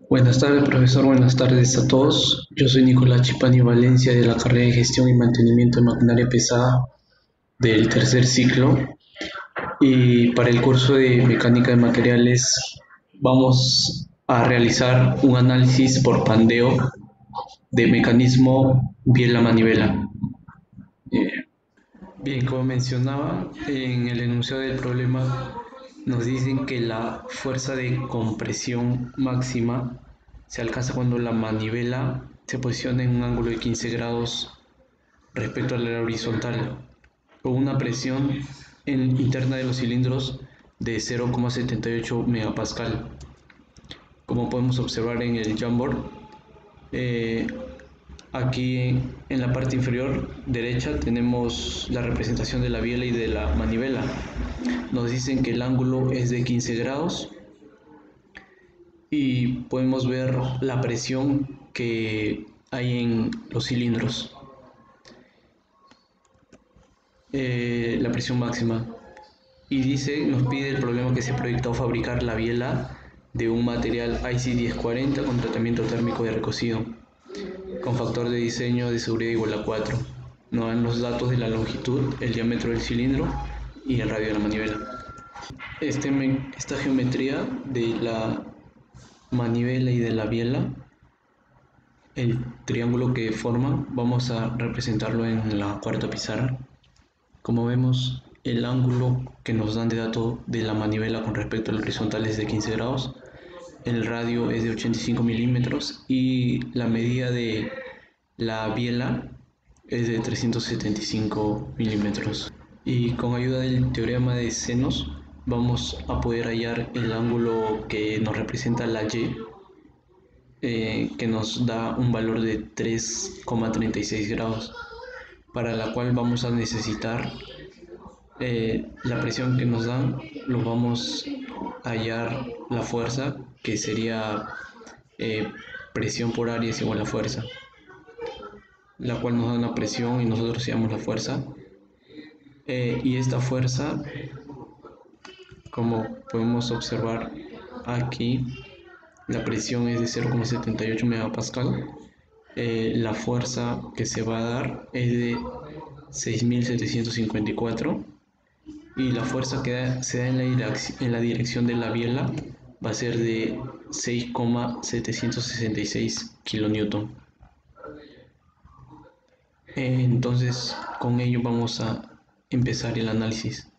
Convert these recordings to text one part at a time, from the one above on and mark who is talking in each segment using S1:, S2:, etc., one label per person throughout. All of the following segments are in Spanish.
S1: Buenas tardes, profesor. Buenas tardes a todos. Yo soy Nicolás Chipani Valencia de la carrera de Gestión y Mantenimiento de Maquinaria Pesada del tercer ciclo. Y para el curso de Mecánica de Materiales vamos a realizar un análisis por pandeo de mecanismo biela-manivela. Bien, como mencionaba en el enunciado del problema, nos dicen que la fuerza de compresión máxima se alcanza cuando la manivela se posiciona en un ángulo de 15 grados respecto a la horizontal, con una presión interna de los cilindros de 0,78 megapascal. Como podemos observar en el Jamboard, eh, aquí en la parte inferior derecha tenemos la representación de la biela y de la manivela. Nos dicen que el ángulo es de 15 grados y podemos ver la presión que hay en los cilindros, la presión máxima. Y nos pide el problema que se proyectó fabricar la biela de un material IC1040 con tratamiento térmico de recocido, con factor de diseño de seguridad igual a 4. Nos dan los datos de la longitud, el diámetro del cilindro y el radio de la manivela. Esta geometría de la manivela y de la biela, el triángulo que forman, vamos a representarlo en la cuarta pizarra. Como vemos, el ángulo que nos dan de dato de la manivela con respecto al horizontal es de 15 grados, el radio es de 85 milímetros y la medida de la biela es de 375 milímetros. Y con ayuda del teorema de senos vamos a poder hallar el ángulo que nos representa la Y, que nos da un valor de 3,36 grados, para la cual vamos a necesitar la presión que nos dan. Lo vamos a hallar la fuerza, que sería presión por área es igual a fuerza, la cual nos da una presión y nosotros hallamos la fuerza. Y esta fuerza, como podemos observar aquí, la presión es de 0,78 megapascal. La fuerza que se va a dar es de 6.754 y la fuerza que se da en la dirección de la biela va a ser de 6,766 kilonewton. Entonces, con ello vamos a empezar el análisis.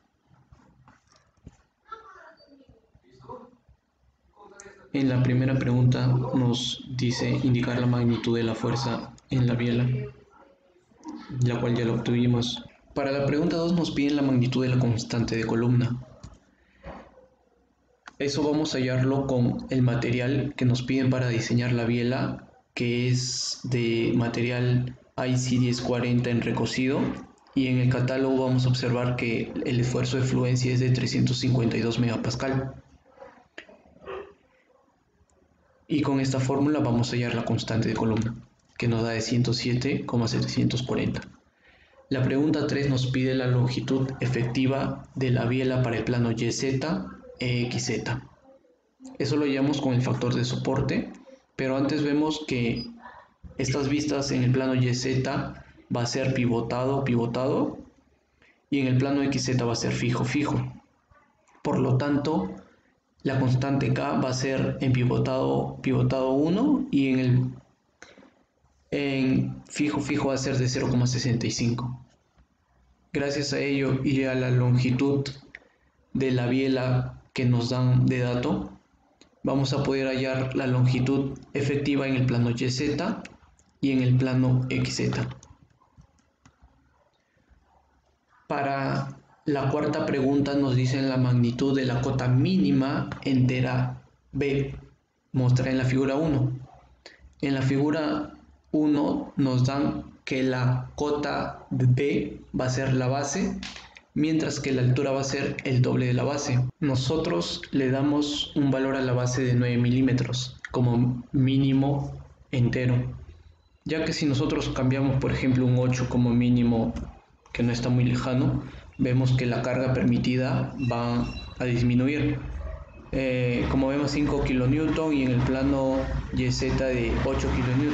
S1: En la primera pregunta nos dice indicar la magnitud de la fuerza en la biela, la cual ya la obtuvimos. Para la pregunta 2 nos piden la magnitud de la constante de columna. Eso vamos a hallarlo con el material que nos piden para diseñar la biela, que es de material IC1040 en recocido, y en el catálogo vamos a observar que el esfuerzo de fluencia es de 352 megapascal. Y con esta fórmula vamos a hallar la constante de columna, que nos da de 107,740. La pregunta 3 nos pide la longitud efectiva de la biela para el plano YZ e XZ. Eso lo hallamos con el factor de soporte, pero antes vemos que estas vistas en el plano YZ va a ser pivotado, y en el plano XZ va a ser fijo. Por lo tanto, la constante K va a ser en pivotado 1 y en fijo va a ser de 0,65. Gracias a ello y a la longitud de la biela que nos dan de dato, vamos a poder hallar la longitud efectiva en el plano YZ y en el plano XZ. Para la cuarta pregunta nos dicen la magnitud de la cota mínima entera B, mostrada en la figura 1. En la figura 1 nos dan que la cota B va a ser la base, mientras que la altura va a ser el doble de la base. Nosotros le damos un valor a la base de 9 milímetros como mínimo entero, ya que si nosotros cambiamos por ejemplo un 8 como mínimo, que no está muy lejano, vemos que la carga permitida va a disminuir. como vemos 5 kN y en el plano YZ de 8 kN.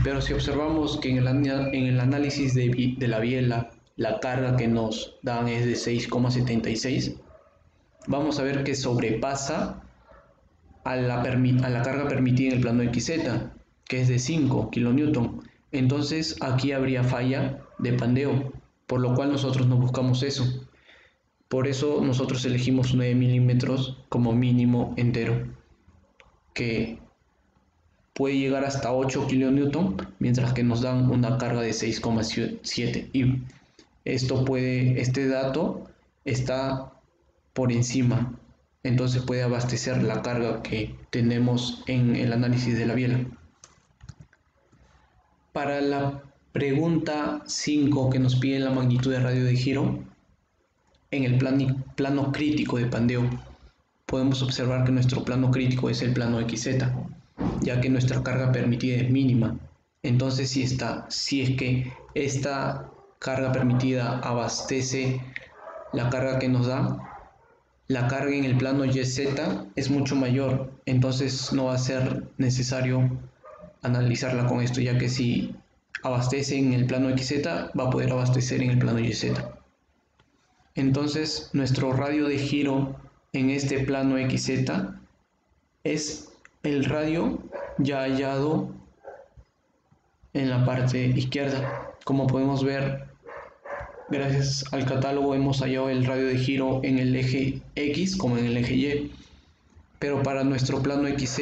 S1: Pero si observamos que en el análisis de la biela la carga que nos dan es de 6,76, vamos a ver que sobrepasa a la carga permitida en el plano XZ, que es de 5 kN. Entonces aquí habría falla de pandeo, por lo cual nosotros no buscamos eso. Por eso nosotros elegimos 9 milímetros como mínimo entero, que puede llegar hasta 8 kN, mientras que nos dan una carga de 6,7. Y este dato está por encima, entonces puede abastecer la carga que tenemos en el análisis de la biela. Para la pregunta 5 que nos pide la magnitud de radio de giro, en el plano crítico de pandeo, podemos observar que nuestro plano crítico es el plano XZ, ya que nuestra carga permitida es mínima. Entonces, si es que esta carga permitida abastece la carga que nos da, la carga en el plano YZ es mucho mayor, entonces no va a ser necesario analizarla con esto, ya que si abastece en el plano XZ, va a poder abastecer en el plano YZ. Entonces, nuestro radio de giro en este plano XZ es el radio ya hallado en la parte izquierda. Como podemos ver, gracias al catálogo hemos hallado el radio de giro en el eje X como en el eje Y, pero para nuestro plano XZ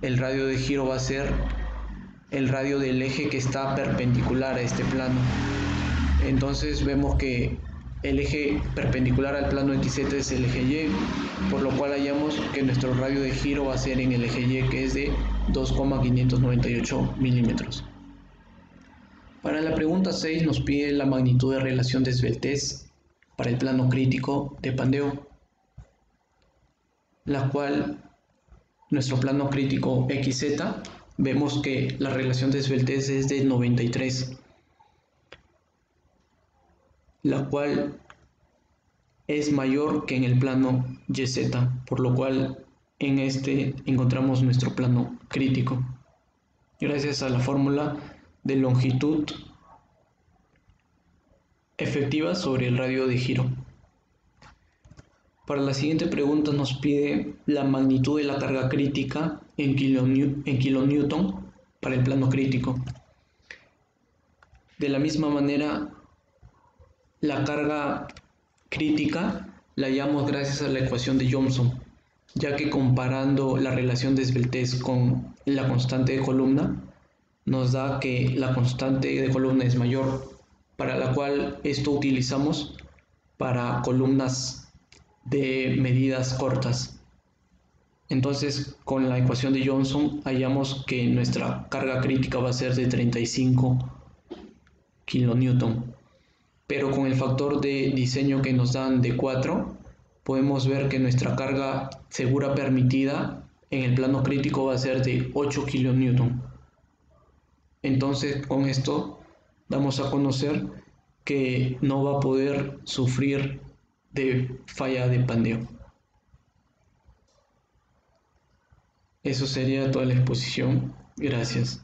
S1: el radio de giro va a ser el radio del eje que está perpendicular a este plano. Entonces vemos que el eje perpendicular al plano XZ es el eje Y, por lo cual hallamos que nuestro radio de giro va a ser en el eje Y, que es de 2,598 milímetros. Para la pregunta 6 nos pide la magnitud de relación de esbeltez para el plano crítico de pandeo, la cual nuestro plano crítico XZ vemos que la relación de esbeltez es de 93, la cual es mayor que en el plano YZ, por lo cual en este encontramos nuestro plano crítico, gracias a la fórmula de longitud efectiva sobre el radio de giro. Para la siguiente pregunta nos pide la magnitud de la carga crítica en kilonewton para el plano crítico. De la misma manera, la carga crítica la hallamos gracias a la ecuación de Johnson, ya que comparando la relación de esbeltez con la constante de columna, nos da que la constante de columna es mayor, para la cual esto utilizamos para columnas de medidas cortas. Entonces, con la ecuación de Johnson hallamos que nuestra carga crítica va a ser de 35 kilonewton. Pero con el factor de diseño que nos dan de 4, podemos ver que nuestra carga segura permitida en el plano crítico va a ser de 8 kilonewton. Entonces, con esto damos a conocer que no va a poder sufrir de falla de pandeo. Eso sería toda la exposición. Gracias.